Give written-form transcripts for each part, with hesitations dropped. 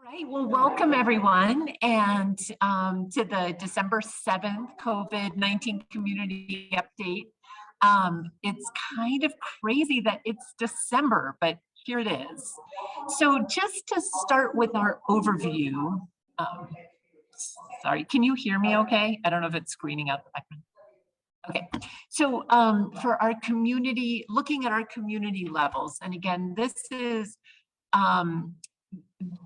Right, well, welcome everyone, and to the December 7th COVID-19 community update. It's kind of crazy that it's December, but here it is. So just to start with our overview, um, sorry, can you hear me okay? I don't know if it's screening out the background. Okay, so for our community, looking at our community levels, and again, um,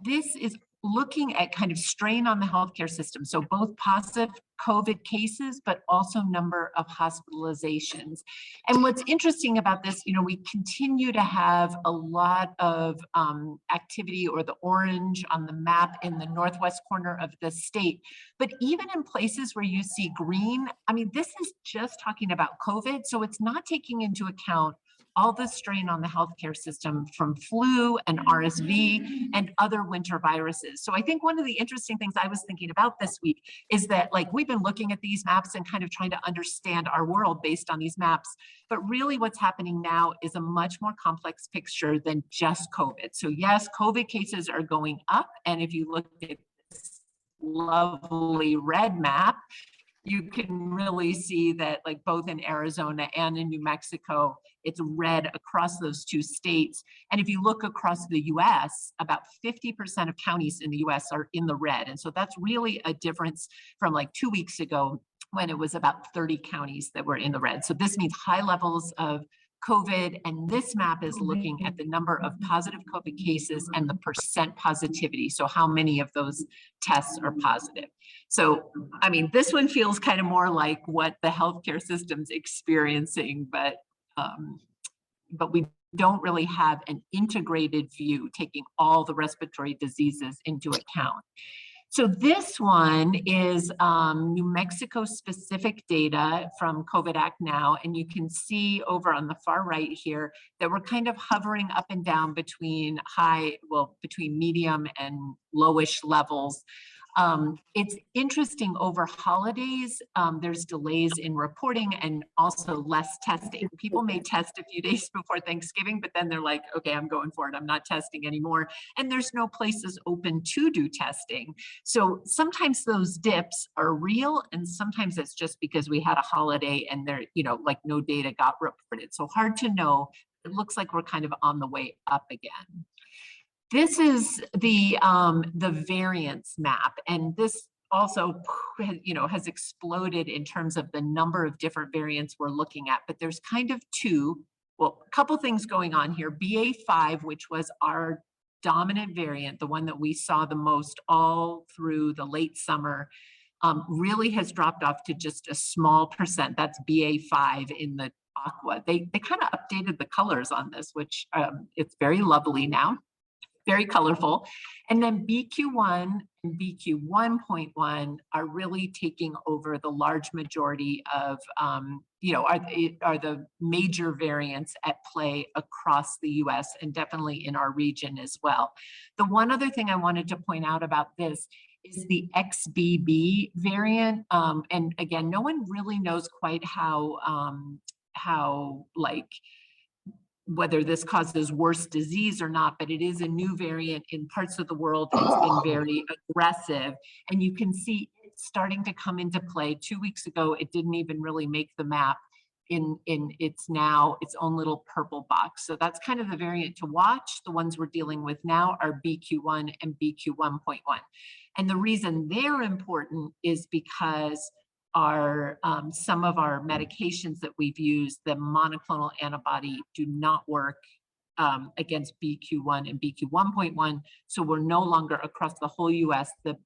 this is looking at kind of strain on the healthcare system. So both positive COVID cases, but also number of hospitalizations. And what's interesting about this, we continue to have a lot of activity, or the orange on the map in the northwest corner of the state. But even in places where you see green, I mean, this is just talking about COVID. So it's not taking into account all the strain on the healthcare system from flu and RSV and other winter viruses. So I think one of the interesting things I was thinking about this week is that, like, we've been looking at these maps and kind of trying to understand our world based on these maps, but really what's happening now is a much more complex picture than just COVID. So yes, COVID cases are going up, and if you look at this lovely red map, you can really see that, like, both in Arizona and in New Mexico, it's red across those two states. And if you look across the US, about 50% of counties in the US are in the red. And so that's really a difference from like 2 weeks ago when it was about 30 counties that were in the red. So this means high levels of COVID, and this map is looking at the number of positive COVID cases and the percent positivity. So how many of those tests are positive. So, I mean, this one feels kind of more like what the healthcare system's experiencing, but we don't really have an integrated view taking all the respiratory diseases into account. So this one is New Mexico specific data from COVID Act Now, and you can see over on the far right here that we're kind of hovering up and down between between medium and lowish levels. It's interesting over holidays, there's delays in reporting and also less testing. People may test a few days before Thanksgiving, but then they're like, okay, I'm going for it. I'm not testing anymore. And there's no places open to do testing. So sometimes those dips are real, and sometimes it's just because we had a holiday and there, like no data got reported. So hard to know. It looks like we're kind of on the way up again. This is the variance map, and this also, has exploded in terms of the number of different variants we're looking at. But there's kind of a couple things going on here. BA.5, which was our dominant variant, the one that we saw the most all through the late summer, really has dropped off to just a small percent. That's BA.5 in the aqua. They kind of updated the colors on this, which it's very lovely now. Very colorful. And then BQ1 and BQ1.1 are really taking over the large majority of, are the major variants at play across the US and definitely in our region as well. The one other thing I wanted to point out about this is the XBB variant. And again, no one really knows quite whether this causes worse disease or not, but it is a new variant in parts of the world. It's been very aggressive, and you can see it's starting to come into play. 2 weeks ago, it didn't even really make the map. It's now its own little purple box. So that's kind of the variant to watch. The ones we're dealing with now are BQ1 and BQ1.1. And the reason they're important is because some of our medications that we've used, the monoclonal antibody, do not work against BQ1 and BQ1.1. So we're no longer across the whole US. The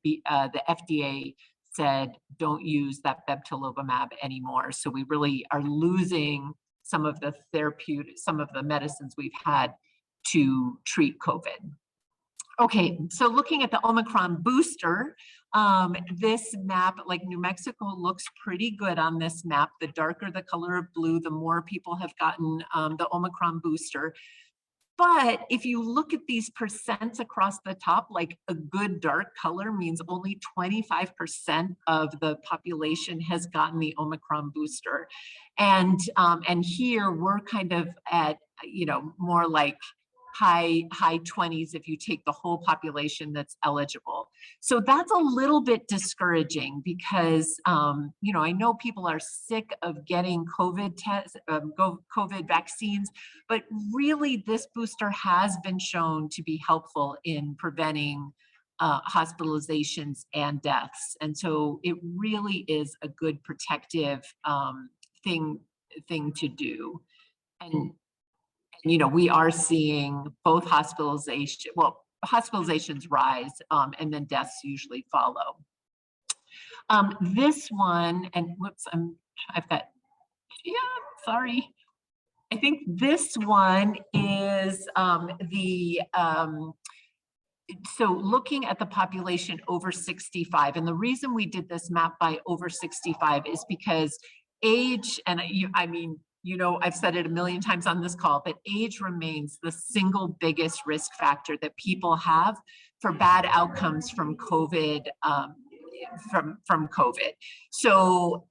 FDA said don't use that bebtelovimab anymore. So we really are losing some of the medicines we've had to treat COVID. Okay, so looking at the Omicron booster, this map, like New Mexico, looks pretty good on this map. The darker the color of blue, the more people have gotten the Omicron booster. But if you look at these percents across the top, like a good dark color means only 25% of the population has gotten the Omicron booster. And here we're kind of at, more like high 20s if you take the whole population that's eligible. So that's a little bit discouraging because, you know, I know people are sick of getting COVID vaccines, but really this booster has been shown to be helpful in preventing hospitalizations and deaths. And so it really is a good protective thing to do. And you know, we are seeing both hospitalizations rise, and then deaths usually follow. This one, and whoops, sorry. I think this one is so looking at the population over 65, and the reason we did this map by over 65 is because age, and I mean, you know, I've said it a million times on this call, but age remains the single biggest risk factor that people have for bad outcomes from COVID, from COVID. So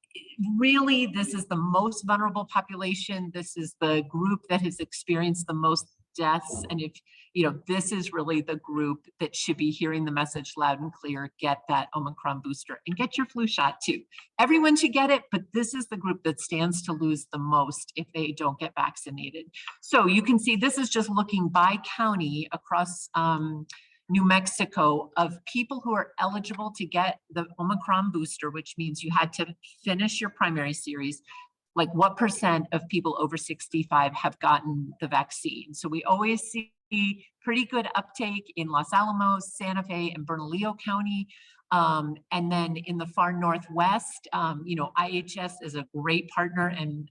really, this is the most vulnerable population. This is the group that has experienced the most deaths. And if, you know, this is really the group that should be hearing the message loud and clear, get that Omicron booster and get your flu shot too. Everyone should get it, but this is the group that stands to lose the most if they don't get vaccinated. So you can see this is just looking by county across New Mexico of people who are eligible to get the Omicron booster, which means you had to finish your primary series. Like what % of people over 65 have gotten the vaccine? So we always see pretty good uptake in Los Alamos, Santa Fe, and Bernalillo County. And then in the far Northwest, you know, IHS is a great partner and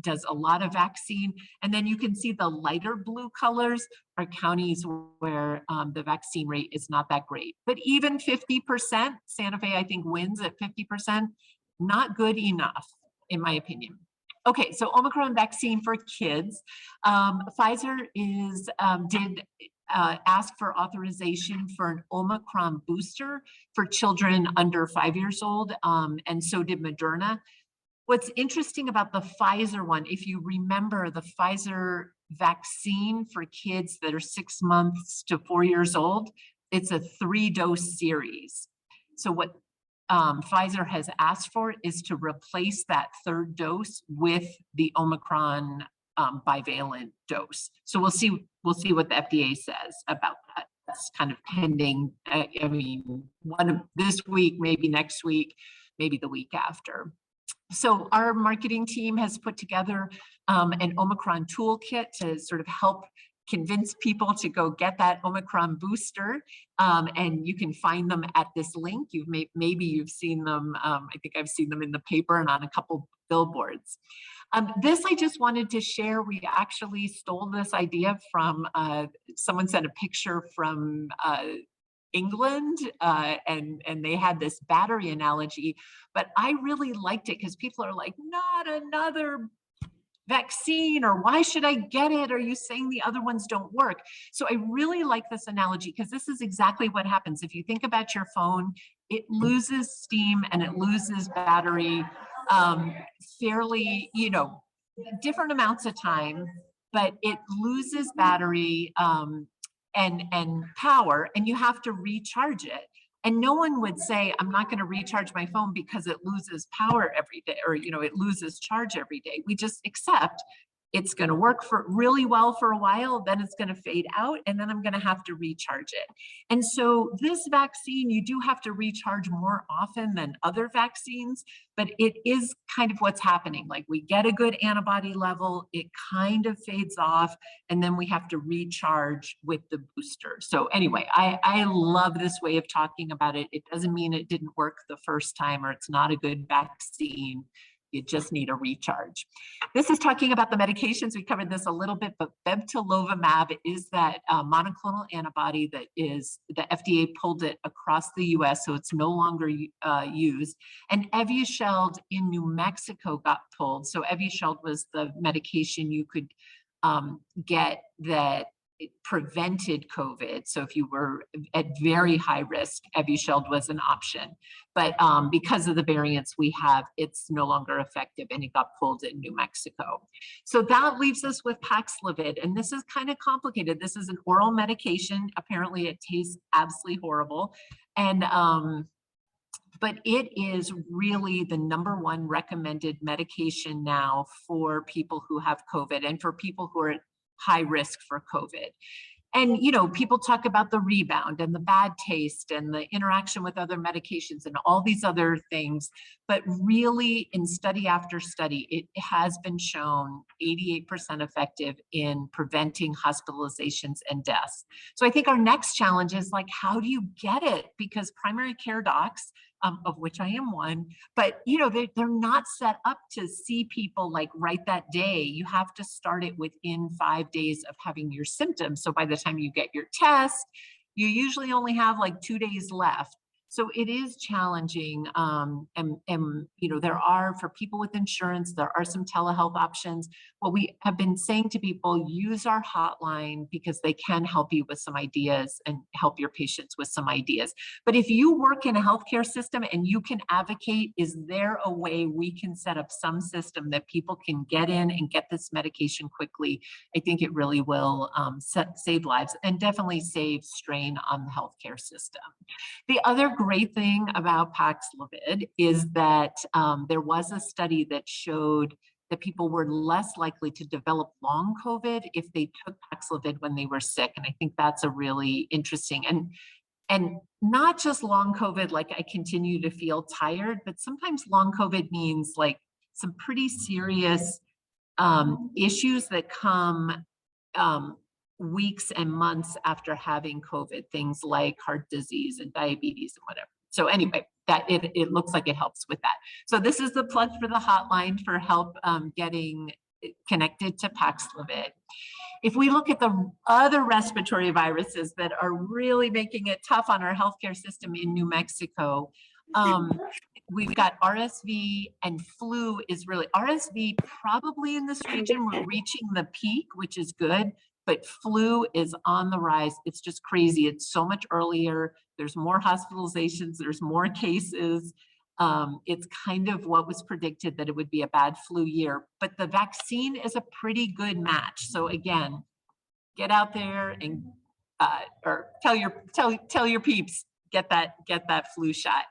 does a lot of vaccine. And then you can see the lighter blue colors are counties where the vaccine rate is not that great. But even 50%, Santa Fe, I think, wins at 50%, not good enough, in my opinion. Okay, so Omicron vaccine for kids. Pfizer did ask for authorization for an Omicron booster for children under 5 years old, and so did Moderna. What's interesting about the Pfizer one, if you remember the Pfizer vaccine for kids that are 6 months to 4 years old, it's a 3-dose series. So what Pfizer has asked for is to replace that 3rd dose with the Omicron bivalent dose. So we'll see what the FDA says about that. That's kind of pending. I mean, this week, maybe next week, maybe the week after. So our marketing team has put together an Omicron toolkit to sort of help convince people to go get that Omicron booster. And you can find them at this link. Maybe you've seen them. I think I've seen them in the paper and on a couple billboards. This I just wanted to share. We actually stole this idea from, someone sent a picture from England, and they had this battery analogy, but I really liked it because people are like, not another vaccine, or why should I get it? Are you saying the other ones don't work? So I really like this analogy because this is exactly what happens. If you think about your phone, it loses steam and it loses battery fairly, you know, different amounts of time, but it loses battery and power, and you have to recharge it. And no one would say, I'm not going to recharge my phone because it loses power every day, or, you know, it loses charge every day. We just accept it's going to work for really well for a while, then it's going to fade out, and then I'm going to have to recharge it. And so this vaccine, you do have to recharge more often than other vaccines, but it is kind of what's happening. Like we get a good antibody level, it kind of fades off, and then we have to recharge with the booster. So anyway, I love this way of talking about it. It doesn't mean it didn't work the first time or it's not a good vaccine. You just need a recharge. This is talking about the medications. We covered this a little bit, but bebtelovimab is that monoclonal antibody that is, the FDA pulled it across the US, so it's no longer used. And Evusheld in New Mexico got pulled. So Evusheld was the medication you could get that it prevented COVID. So if you were at very high risk, Evusheld was an option. But because of the variants we have, it's no longer effective and it got pulled in New Mexico. So that leaves us with Paxlovid. And this is kind of complicated. This is an oral medication. Apparently it tastes absolutely horrible. And but it is really the #1 recommended medication now for people who have COVID and for people who are at high risk for COVID. And, you know, people talk about the rebound and the bad taste and the interaction with other medications and all these other things. But really, in study after study, it has been shown 88% effective in preventing hospitalizations and deaths. So I think our next challenge is like, how do you get it? Because primary care docs, of which I am one, but you know, they're not set up to see people like right that day. You have to start it within 5 days of having your symptoms. So by the time you get your test, you usually only have like 2 days left. So it is challenging. And you know, there are, for people with insurance, there are some telehealth options. What we have been saying to people, use our hotline because they can help you with some ideas and help your patients with some ideas. But if you work in a healthcare system and you can advocate, is there a way we can set up some system that people can get in and get this medication quickly? I think it really will save lives and definitely save strain on the healthcare system. The other great thing about Paxlovid is that there was a study that showed that people were less likely to develop long COVID if they took Paxlovid when they were sick. And I think that's a really interesting, and not just long COVID, like I continue to feel tired, but sometimes long COVID means like some pretty serious issues that come weeks and months after having COVID, things like heart disease and diabetes and whatever. So anyway, that it looks like it helps with that. So this is the plug for the hotline for help getting connected to Paxlovid. If we look at the other respiratory viruses that are really making it tough on our healthcare system in New Mexico, we've got RSV and flu is really, RSV probably in this region, we're reaching the peak, which is good, but flu is on the rise. It's just crazy. It's so much earlier. There's more hospitalizations, there's more cases. It's kind of what was predicted, that it would be a bad flu year, but the vaccine is a pretty good match. So again, get out there and or tell your peeps, get that flu shot.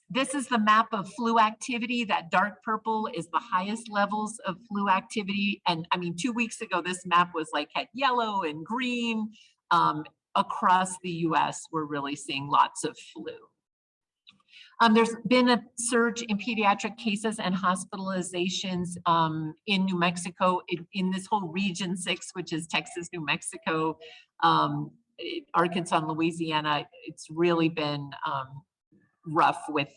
This is the map of flu activity. That dark purple is the highest levels of flu activity. And I mean, 2 weeks ago, this map was like had yellow and green. Across the US, we're really seeing lots of flu. There's been a surge in pediatric cases and hospitalizations in New Mexico, in this whole region 6, which is Texas, New Mexico, Arkansas, and Louisiana. It's really been rough with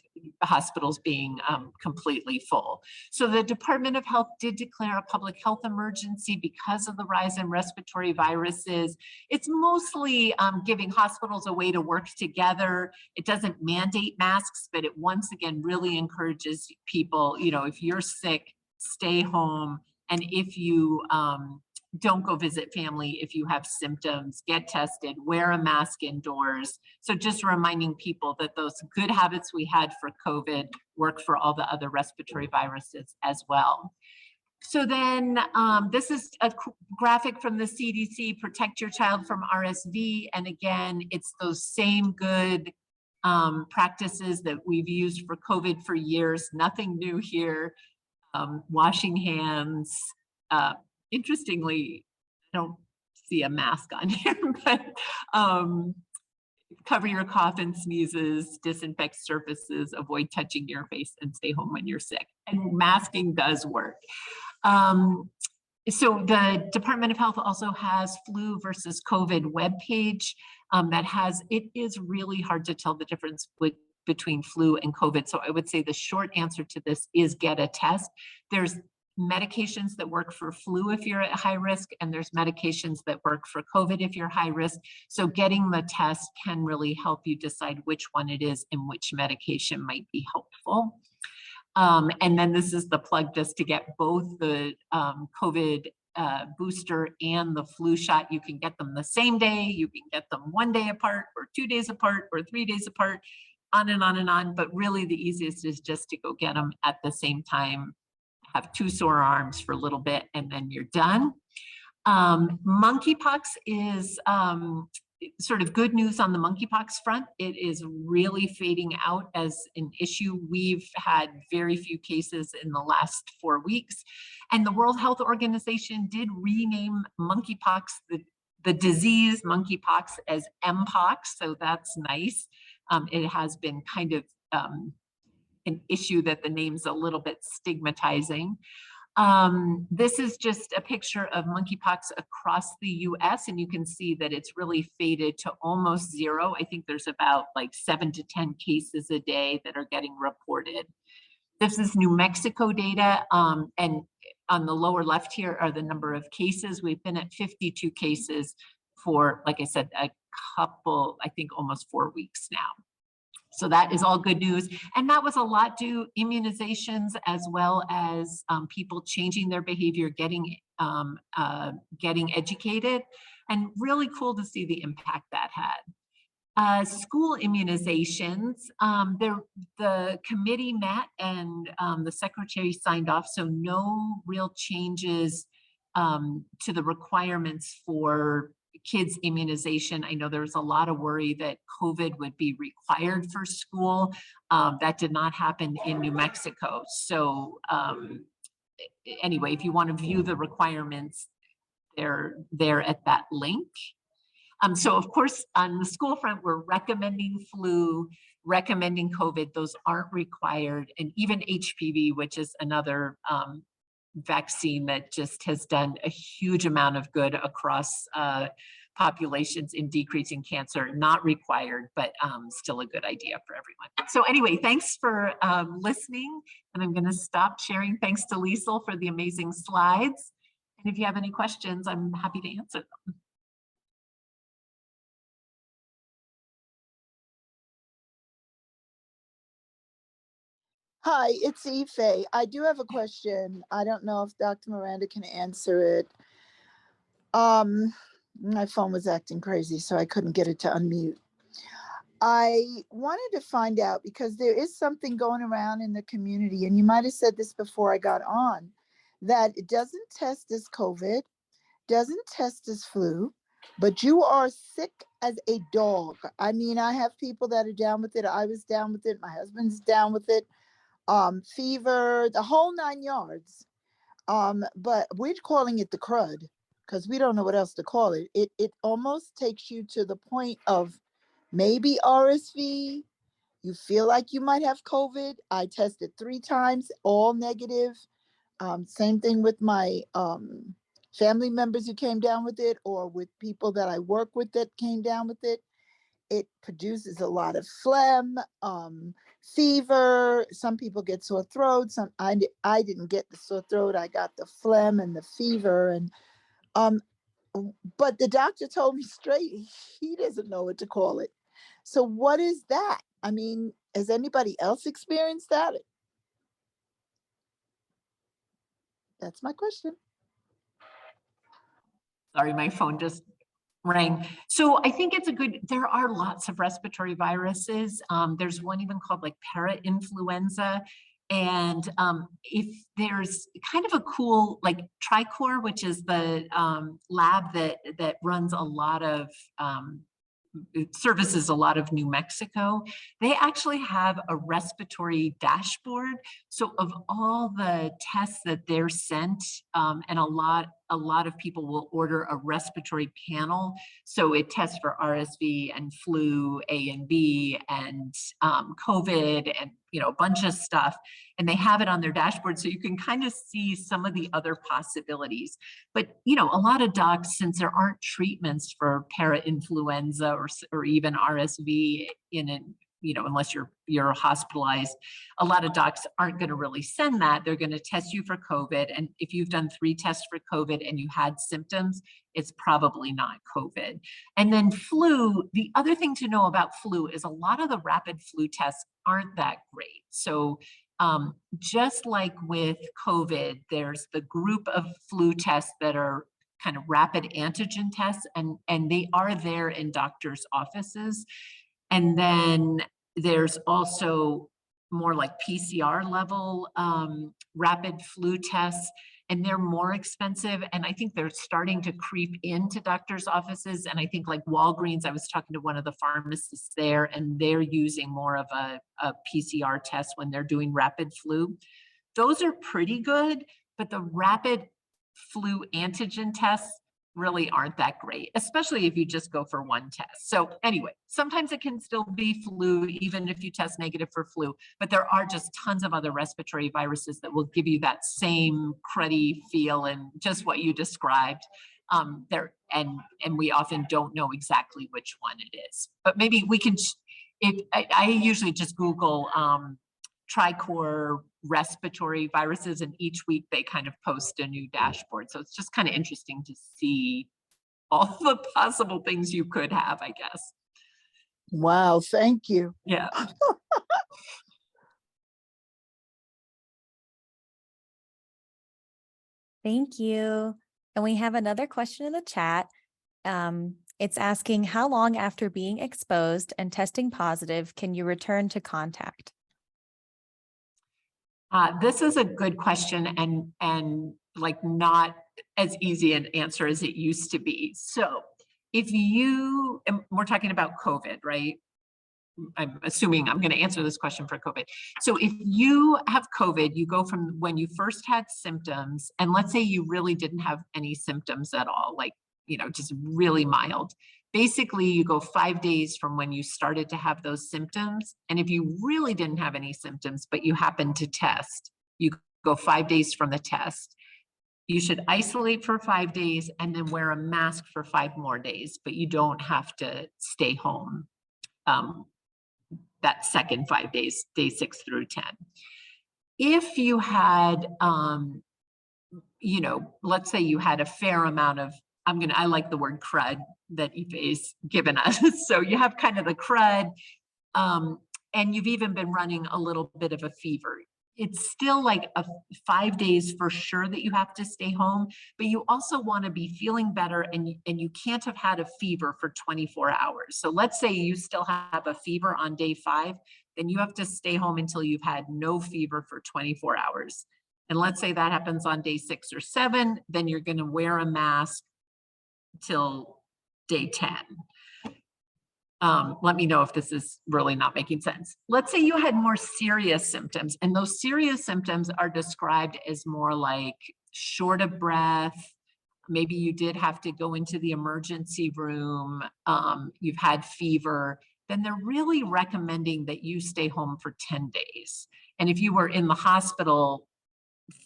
hospitals being completely full. So the Department of Health did declare a public health emergency because of the rise in respiratory viruses. It's mostly giving hospitals a way to work together. It doesn't mandate masks, but it once again really encourages people, you know, if you're sick, stay home. And if you don't go visit family, if you have symptoms, get tested, wear a mask indoors. So just reminding people that those good habits we had for COVID work for all the other respiratory viruses as well. So then this is a graphic from the CDC, protect your child from RSV. And again, it's those same good practices that we've used for COVID for years, nothing new here. Washing hands, interestingly, I don't see a mask on here, but cover your cough and sneezes, disinfect surfaces, avoid touching your face, and stay home when you're sick. And masking does work. So the Department of Health also has flu versus COVID webpage that has, it is really hard to tell the difference between flu and COVID. So I would say the short answer to this is get a test. There's medications that work for flu if you're at high risk, and there's medications that work for COVID if you're high risk. So getting the test can really help you decide which one it is and which medication might be helpful. And then this is the plug just to get both the COVID booster and the flu shot. You can get them the same day, you can get them 1 day apart or 2 days apart or 3 days apart, on and on and on. But really the easiest is just to go get them at the same time, have 2 sore arms for a little bit, and then you're done. Monkeypox is sort of good news on the monkeypox front. It is really fading out as an issue. We've had very few cases in the last 4 weeks, and the World Health Organization did rename monkeypox, the disease monkeypox, as Mpox, so that's nice. It has been kind of an issue that the name's a little bit stigmatizing. This is just a picture of monkeypox across the US, and you can see that it's really faded to almost 0. I think there's about like 7 to 10 cases a day that are getting reported. This is New Mexico data, and on the lower left here are the number of cases. We've been at 52 cases for, like I said, a couple, I think almost 4 weeks now. So that is all good news. And that was a lot due immunizations, as well as people changing their behavior, getting educated, and really cool to see the impact that had. School immunizations, the committee met and the secretary signed off, so no real changes to the requirements for kids immunization. I know there's a lot of worry that COVID would be required for school. That did not happen in New Mexico. So anyway, if you want to view the requirements, they're there at that link. So of course, on the school front, we're recommending flu, recommending COVID. Those aren't required. And even HPV, which is another vaccine that just has done a huge amount of good across populations in decreasing cancer, not required, but still a good idea for everyone. So anyway, thanks for listening, and I'm going to stop sharing. Thanks to Liesl for the amazing slides. And if you have any questions, I'm happy to answer them. Hi, it's Ife. I do have a question. I don't know if Dr. Miranda can answer it. My phone was acting crazy, so I couldn't get it to unmute. I wanted to find out, because there is something going around in the community, and you might have said this before I got on, that it doesn't test as COVID, doesn't test as flu, but you are sick as a dog. I mean, I have people that are down with it. I was down with it. My husband's down with it. Fever, the whole 9 yards. But we're calling it the crud because we don't know what else to call it. It almost takes you to the point of maybe RSV. You feel like you might have COVID. I tested 3 times, all negative. Same thing with my family members who came down with it, or with people that I work with that came down with it. It produces a lot of phlegm, fever. Some people get sore throat. I didn't get the sore throat. I got the phlegm and the fever. And but the doctor told me straight, he doesn't know what to call it. So what is that? I mean, has anybody else experienced that? That's my question. Sorry, my phone just rang. So I think it's there are lots of respiratory viruses. There's one even called like para-influenza. And if there's kind of a cool, like Tricor, which is the lab that runs a lot of, it services a lot of New Mexico, they actually have a respiratory dashboard. So of all the tests that they're sent, and a lot of people will order a respiratory panel. So it tests for RSV and flu A and B and COVID and a bunch of stuff. And they have it on their dashboard, so you can kind of see some of the other possibilities. But a lot of docs, since there aren't treatments for para-influenza or even RSV unless you're hospitalized, a lot of docs aren't going to really send that. They're going to test you for COVID. And if you've done 3 tests for COVID and you had symptoms, it's probably not COVID. And then flu, the other thing to know about flu is a lot of the rapid flu tests aren't that great. So Just like with COVID, there's the group of flu tests that are kind of rapid antigen tests, and they are there in doctors' offices. And then there's also more like PCR level rapid flu tests, and they're more expensive. And I think they're starting to creep into doctors' offices. And I think like Walgreens, I was talking to one of the pharmacists there, and they're using more of a PCR test when they're doing rapid flu. Those are pretty good, but the rapid flu antigen tests really aren't that great, especially if you just go for one test. So anyway, sometimes it can still be flu, even if you test negative for flu, but there are just tons of other respiratory viruses that will give you that same cruddy feel and just what you described. There and we often don't know exactly which one it is, but maybe we can, I usually just Google tricor respiratory viruses, and each week they kind of post a new dashboard. So it's just kind of interesting to see all the possible things you could have, I guess. Wow, thank you. Yeah. Thank you. And we have another question in the chat. It's asking, how long after being exposed and testing positive can you return to contact? This is a good question, and like not as easy an answer as it used to be. So if you, and we're talking about COVID, right? I'm assuming I'm going to answer this question for COVID. So if you have COVID, you go from when you first had symptoms, and let's say you really didn't have any symptoms at all, like, just really mild. Basically, you go 5 days from when you started to have those symptoms. And if you really didn't have any symptoms, but you happened to test, you go 5 days from the test. You should isolate for 5 days and then wear a mask for 5 more days, but you don't have to stay home that second 5 days, day 6 through 10. If you had, let's say you had a fair amount of, I like the word crud that Ife's given us. So you have kind of the crud, and you've even been running a little bit of a fever. It's still like 5 days for sure that you have to stay home, but you also want to be feeling better, and you can't have had a fever for 24 hours. So let's say you still have a fever on day 5, then you have to stay home until you've had no fever for 24 hours. And let's say that happens on day 6 or 7, then you're going to wear a mask till day 10. Let me know if this is really not making sense. Let's say you had more serious symptoms, and those serious symptoms are described as more like short of breath. Maybe you did have to go into the emergency room. You've had fever. Then they're really recommending that you stay home for 10 days. And if you were in the hospital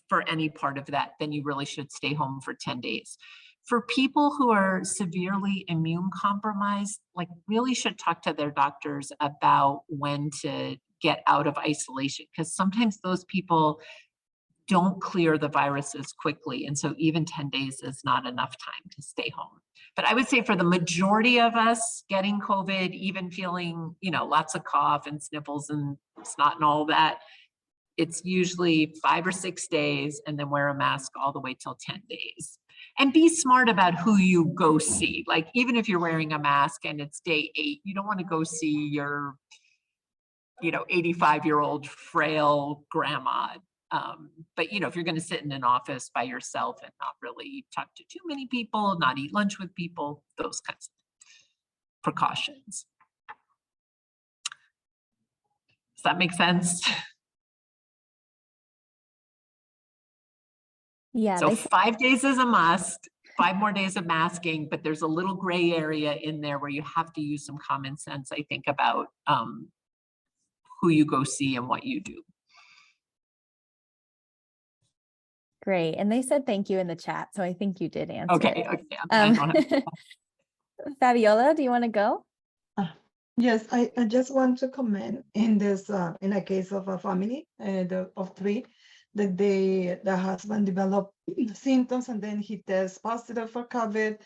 for any part of that, then you really should stay home for 10 days. For people who are severely immune compromised, like really should talk to their doctors about when to get out of isolation, because sometimes those people don't clear the viruses quickly. And so even 10 days is not enough time to stay home. But I would say for the majority of us getting COVID, even feeling, lots of cough and sniffles and snot and all that, it's usually 5 or 6 days, and then wear a mask all the way till 10 days. And be smart about who you go see. Like, even if you're wearing a mask and it's day 8, you don't want to go see your, 85-year-old frail grandma. But, if you're going to sit in an office by yourself and not really talk to too many people, not eat lunch with people, those kinds of precautions. Does that make sense? Yeah. So 5 days is a must, 5 more days of masking, but there's a little gray area in there where you have to use some common sense, I think, about who you go see and what you do. Great. And they said thank you in the chat, so I think you did answer. Okay. Fabiola, do you want to go? Yes, I just want to comment in this in a case of a family of 3 that the husband developed symptoms and then he tests positive for COVID,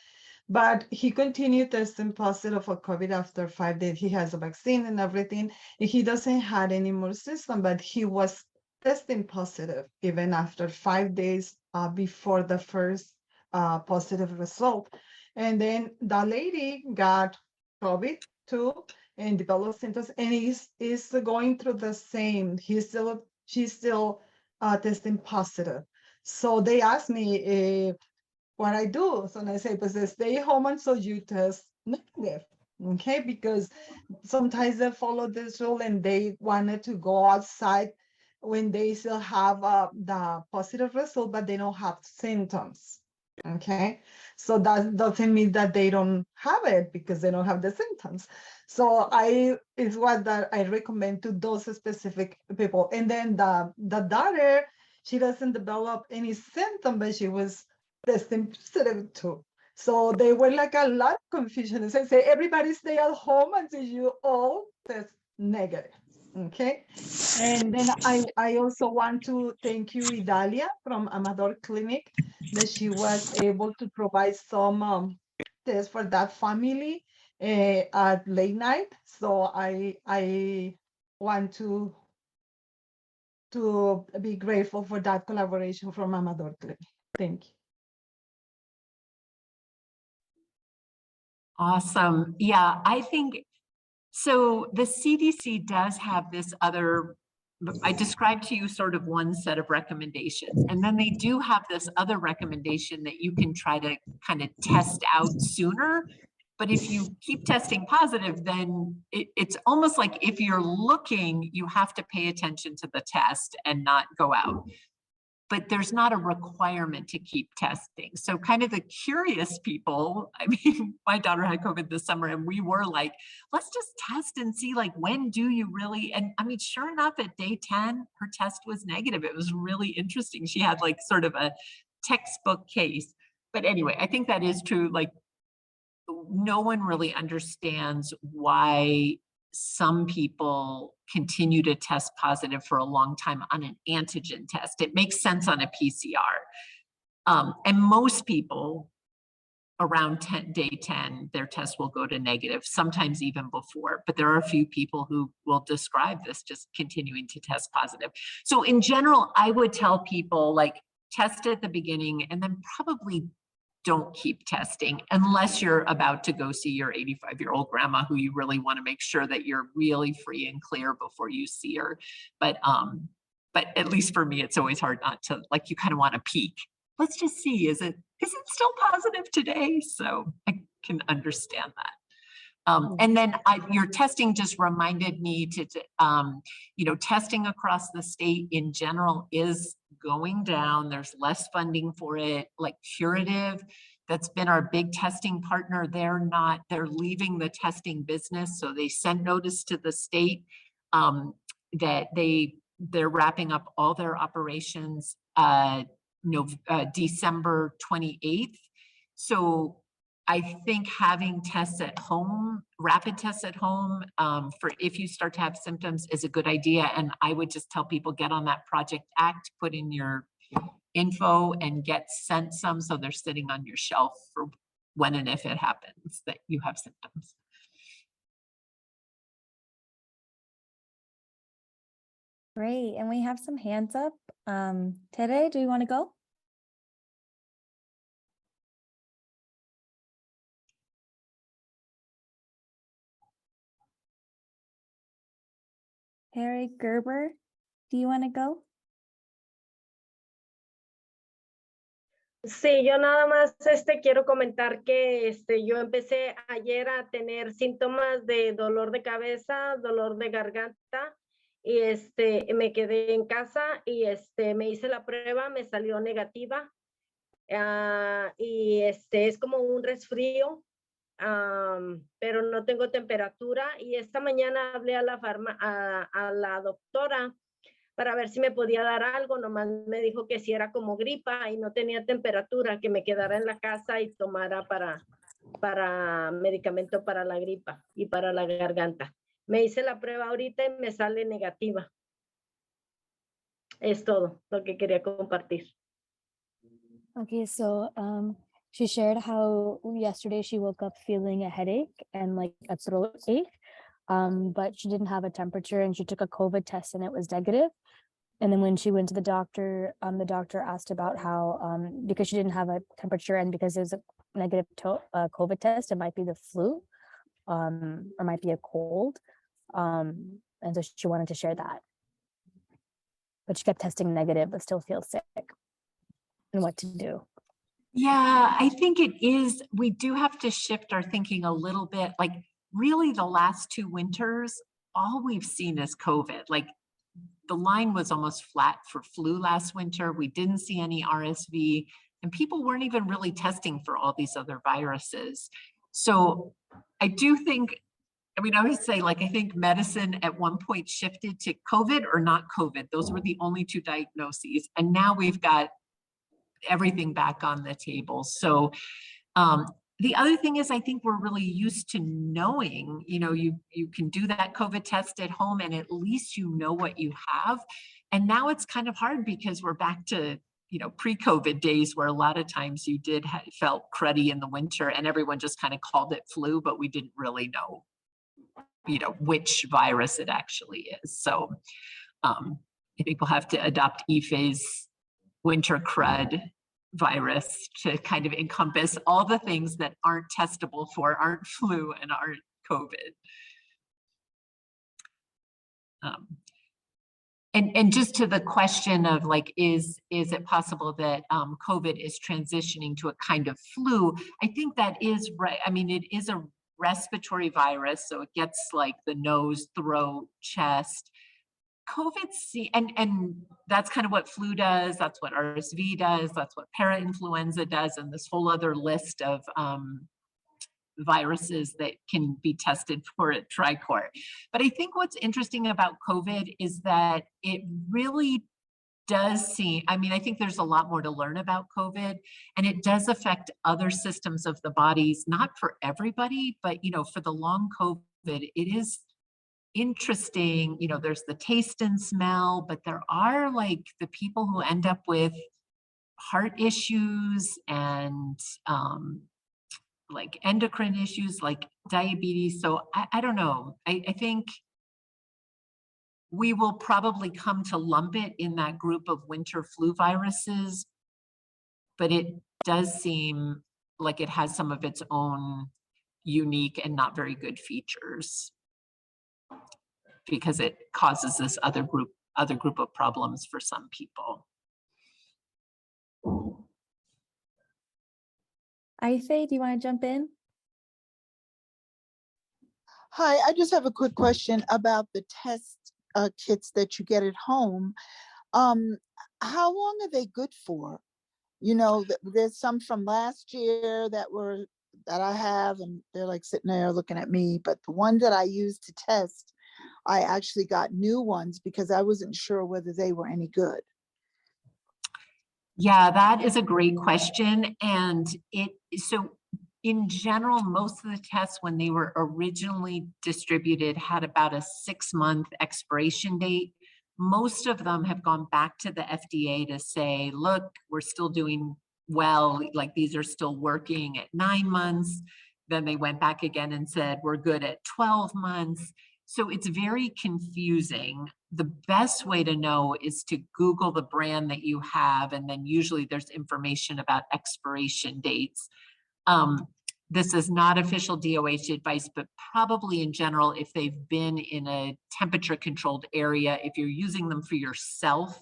but he continued testing positive for COVID after 5 days. He has a vaccine and everything, and he doesn't have any more symptoms, but he was testing positive, even after 5 days before the first positive result. And then the lady got COVID too and developed symptoms, and is going through the same. She's still testing positive. So they asked me what I do. So I say, pues stay home until you test negative. Okay, because sometimes they follow this rule and they wanted to go outside when they still have the positive result, but they don't have symptoms. Okay, so that doesn't mean that they don't have it because they don't have the symptoms. So it's what that I recommend to those specific people. And then the daughter, she doesn't develop any symptom, but she was testing positive too. So they were like a lot of confusion. They say everybody stay at home until you all test negative. Okay. And then I also want to thank you, Idalia from Amador Clinic, that she was able to provide some tests for that family at late night. So I want to be grateful for that collaboration from Amador Clinic. Thank you. Awesome. Yeah, I think so. The CDC does have this other, I described to you sort of one set of recommendations, and then they do have this other recommendation that you can try to kind of test out sooner. But if you keep testing positive, then it's almost like if you're looking, you have to pay attention to the test and not go out. But there's not a requirement to keep testing. So kind of the curious people, I mean, my daughter had COVID this summer and we were like, let's just test and see like, when do you really, and I mean, sure enough, at day 10, her test was negative. It was really interesting. She had like sort of a textbook case. But anyway, I think that is true. Like, no one really understands why some people continue to test positive for a long time on an antigen test. It makes sense on a PCR. And most people around day 10, their test will go to negative, sometimes even before, but there are a few people who will describe this just continuing to test positive. So in general, I would tell people like test at the beginning and then probably don't keep testing unless you're about to go see your 85-year-old grandma who you really want to make sure that you're really free and clear before you see her. But at least for me, it's always hard not to, like, you kind of want to peek. Let's just see, is it still positive today? So I can understand that. And then your testing just reminded me to you know, testing across the state in general is going down. There's less funding for it. Like Curative, that's been our big testing partner. They're leaving the testing business. So they sent notice to the state that they're wrapping up all their operations December 28th. So I think having tests at home, rapid tests at home, for if you start to have symptoms is a good idea. And I would just tell people, get on that Project Act, put in your info and get sent some so they're sitting on your shelf for when and if it happens that you have symptoms. Great, and we have some hands up. Tere, do you want to go? Harry Gerber, do you want to go? Sí, yo nada más quiero comentar que yo empecé ayer a tener síntomas de dolor de cabeza, dolor de garganta y me quedé en casa y me hice la prueba, me salió negativa y es como un resfrío. Pero no tengo temperatura y esta mañana hablé a la doctora para ver si me podía dar algo, nomás me dijo que si era como gripa y no tenía temperatura, que me quedara en la casa y tomara para medicamento para la gripa y para la garganta. Me hice la prueba ahorita y me sale negativa. Es todo lo que quería compartir. Okay, so she shared how yesterday she woke up feeling a headache and like a throat ache, but she didn't have a temperature and she took a COVID test and it was negative. And then when she went to the doctor asked about how, because she didn't have a temperature and because there's a negative COVID test, it might be the flu, or might be a cold. And so she wanted to share that. But she kept testing negative, but still feels sick, and what to do. Yeah, I think it is, we do have to shift our thinking a little bit. Like really the last 2 winters, all we've seen is COVID. Like the line was almost flat for flu last winter. We didn't see any RSV, and people weren't even really testing for all these other viruses. So I do think, I mean, I always say, like, I think medicine at one point shifted to COVID or not COVID. Those were the only 2 diagnoses. And now we've got everything back on the table. So the other thing is, I think we're really used to knowing, you know, you can do that COVID test at home and at least you know what you have. And now it's kind of hard because we're back to, you know, pre-COVID days where a lot of times you felt cruddy in the winter and everyone just kind of called it flu, but we didn't really know, you know, which virus it actually is. So I think we'll have to adopt Ife's winter crud virus to kind of encompass all the things that aren't testable for, aren't flu and aren't COVID. And just to the question of like, is it possible that COVID is transitioning to a kind of flu? I think that is right. I mean, it is a respiratory virus, so it gets like the nose, throat, chest. COVID, and that's kind of what flu does. That's what RSV does. That's what parainfluenza does, and this whole other list of viruses that can be tested for at TriCor. But I think what's interesting about COVID is that it really does seem, I mean, I think there's a lot more to learn about COVID, and it does affect other systems of the bodies, not for everybody, but, you know, for the long COVID, it is interesting. You know, there's the taste and smell, but there are like the people who end up with heart issues and like endocrine issues like diabetes. So I don't know. I think we will probably come to lump it in that group of winter flu viruses, but it does seem like it has some of its own unique and not very good features, because it causes this other group of problems for some people. Ife, do you want to jump in? Hi, I just have a quick question about the test kits that you get at home. How long are they good for? You know, there's some from last year that I have, and they're like sitting there looking at me, but the one that I used to test, I actually got new ones because I wasn't sure whether they were any good. Yeah, that is a great question. And so in general, most of the tests when they were originally distributed had about a 6-month expiration date. Most of them have gone back to the FDA to say, look, we're still doing well, like these are still working at 9 months. Then they went back again and said, we're good at 12 months. So it's very confusing. The best way to know is to Google the brand that you have, and then usually there's information about expiration dates. This is not official DOH advice, but probably in general, if they've been in a temperature controlled area, if you're using them for yourself,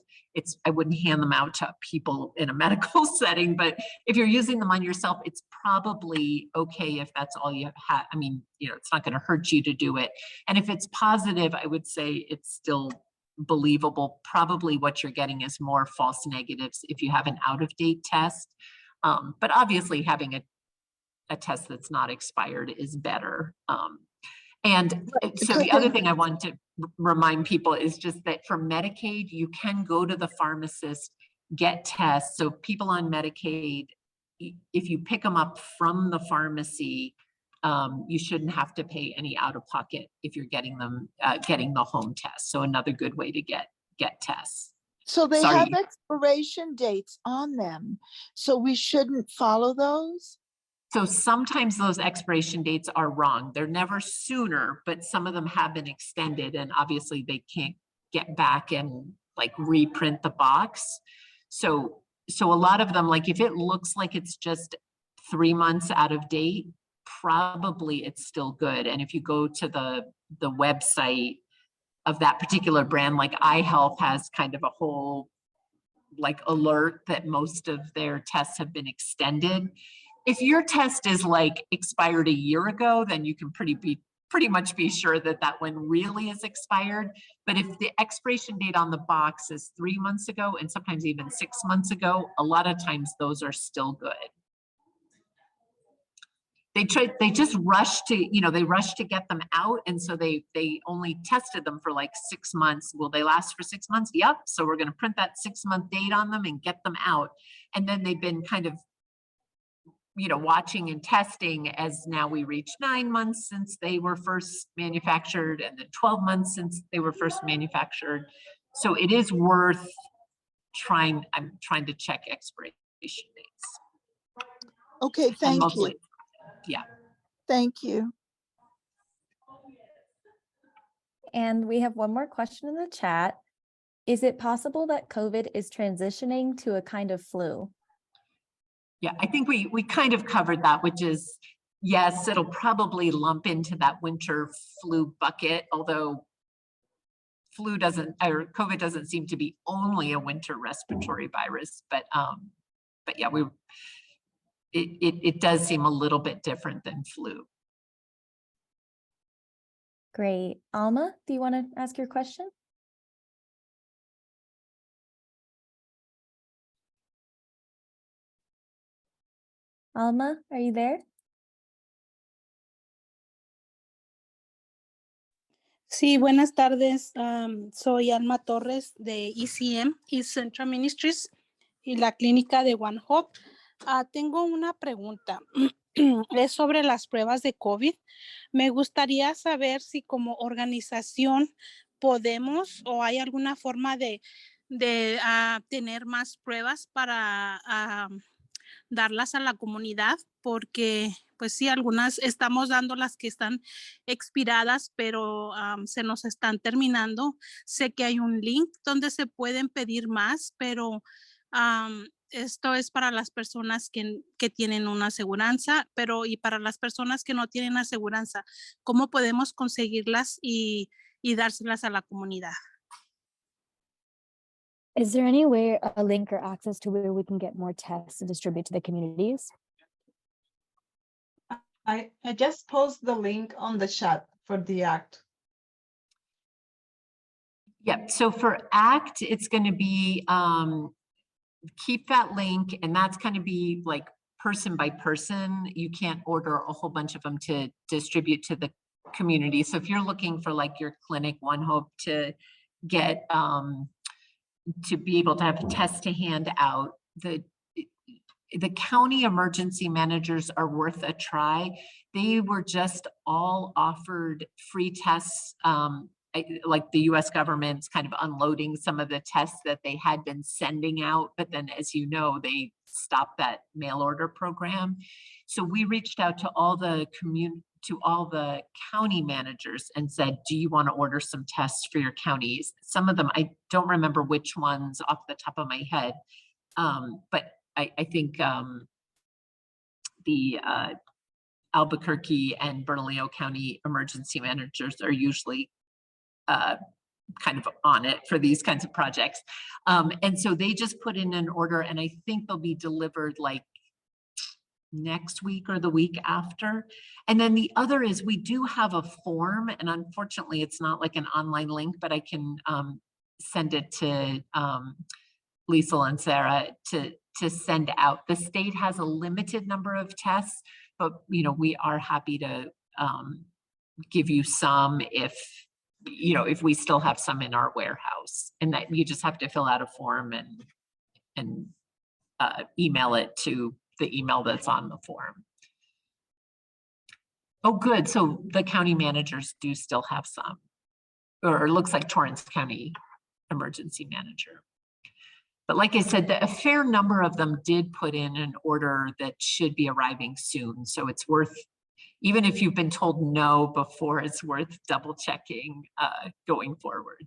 I wouldn't hand them out to people in a medical setting, but if you're using them on yourself, it's probably okay if that's all you have. I mean, you know, it's not going to hurt you to do it. And if it's positive, I would say it's still believable. Probably what you're getting is more false negatives if you have an out-of-date test. But obviously having a test that's not expired is better. And so the other thing I want to remind people is just that for Medicaid, you can go to the pharmacist, get tests. So people on Medicaid, if you pick them up from the pharmacy, you shouldn't have to pay any out of pocket if you're getting them, getting the home test. So another good way to get tests. So they have expiration dates on them. So we shouldn't follow those? So sometimes those expiration dates are wrong. They're never sooner, but some of them have been extended, and obviously they can't get back and like reprint the box. So a lot of them, like if it looks like it's just 3 months out of date, probably it's still good. And if you go to the website of that particular brand, like iHealth has kind of a whole like alert that most of their tests have been extended. If your test is like expired a year ago, then you can pretty much be sure that that one really is expired. But if the expiration date on the box is 3 months ago and sometimes even 6 months ago, a lot of times those are still good. They just rush to, they rush to get them out. And so they only tested them for like 6 months. Will they last for 6 months? Yep. So we're going to print that 6-month date on them and get them out. And then they've been kind of, watching and testing as now we reach 9 months since they were first manufactured and then 12 months since they were first manufactured. So it is worth I'm trying to check expiration dates. Okay, thank you. Yeah. Thank you. And we have one more question in the chat. Is it possible that COVID is transitioning to a kind of flu? Yeah, I think we kind of covered that, which is, yes, it'll probably lump into that winter flu bucket, although COVID doesn't seem to be only a winter respiratory virus, but yeah, it does seem a little bit different than flu. Great. Alma, do you want to ask your question? Alma, are you there? Sí, buenas tardes. Soy Alma Torres de ECM, East Central Ministries, y la clínica de One Hope. Tengo una pregunta. Es sobre las pruebas de COVID. Me gustaría saber si como organización podemos o hay alguna forma de tener más pruebas para darlas a la comunidad, porque pues sí, algunas estamos dando las que están expiradas, pero se nos están terminando. Sé que hay un link donde se pueden pedir más, pero esto es para las personas que tienen una aseguranza, pero y para las personas que no tienen aseguranza, ¿cómo podemos conseguirlas y dárselas a la comunidad? Is there any way, a link or access to where we can get more tests to distribute to the communities? I just post the link on the chat for the ACT. Yep. So for ACT, it's going to be keep that link, and that's going to be like person by person. You can't order a whole bunch of them to distribute to the community. So if you're looking for like your clinic, One Hope, to get to be able to have a test to hand out, the county emergency managers are worth a try. They were just all offered free tests, like the US government's kind of unloading some of the tests that they had been sending out, but then as you know, they stopped that mail order program. So we reached out to all the county managers and said, do you want to order some tests for your counties? Some of them, I don't remember which ones off the top of my head, but I think the Albuquerque and Bernalillo County emergency managers are usually kind of on it for these kinds of projects. And so they just put in an order, and I think they'll be delivered like next week or the week after. And then the other is we do have a form, and unfortunately it's not like an online link, but I can send it to Liesl and Sarah to send out. The state has a limited number of tests, but we are happy to give you some if we still have some in our warehouse, and that you just have to fill out a form and email it to the email that's on the form. Oh, good. So the county managers do still have some, or it looks like Torrance County emergency manager. But like I said, a fair number of them did put in an order that should be arriving soon. So it's worth, even if you've been told no before, it's worth double checking going forward.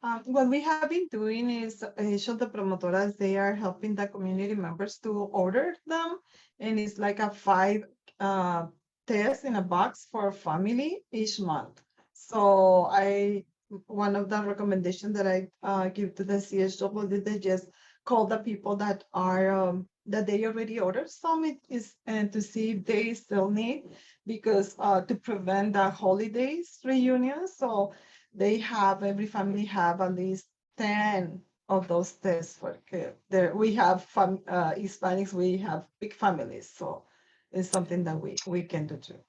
What we have been doing is each of the promotoras, they are helping the community members to order them. And it's like a 5 tests in a box for a family each month. So one of the recommendations that I give to the CHW, they just call the people that are that they already ordered some and to see if they still need, because to prevent the holidays reunion. So every family have at least 10 of those tests for there. We have Hispanics, we have big families, so it's something that we can do too.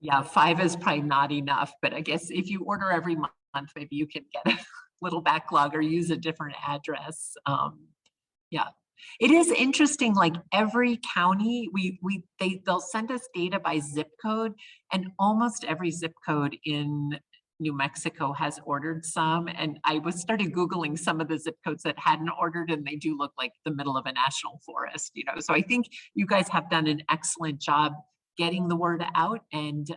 Yeah, 5 is probably not enough, but I guess if you order every month, maybe you can get a little backlog or use a different address. Yeah, it is interesting, like every county, they'll send us data by zip code, and almost every zip code in New Mexico has ordered some. And I started Googling some of the zip codes that hadn't ordered, and they do look like the middle of a national forest, you know. So I think you guys have done an excellent job getting the word out. And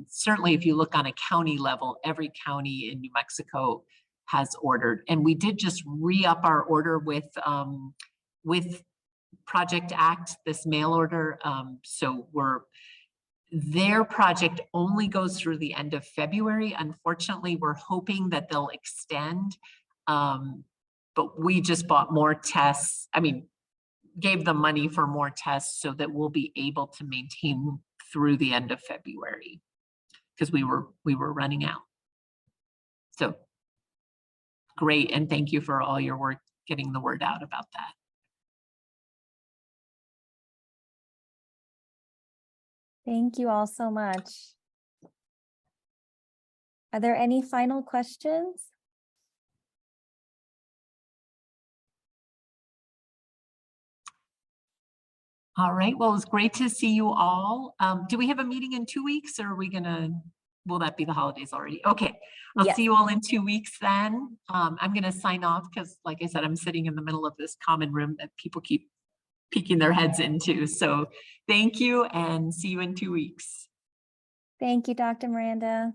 certainly if you look on a county level, every county in New Mexico has ordered. And we did just re-up our order with Project Act, this mail order. So their project only goes through the end of February. Unfortunately, we're hoping that they'll extend, but we just bought more tests. I mean, gave them money for more tests so that we'll be able to maintain through the end of February, because we were running out. So great, and thank you for all your work getting the word out about that. Thank you all so much. Are there any final questions? All right, well, it's great to see you all. Do we have a meeting in 2 weeks, or are we will that be the holidays already? Okay, I'll see you all in 2 weeks then. I'm gonna sign off because, like I said, I'm sitting in the middle of this common room that people keep peeking their heads into. So thank you, and see you in 2 weeks. Thank you, Dr. Miranda.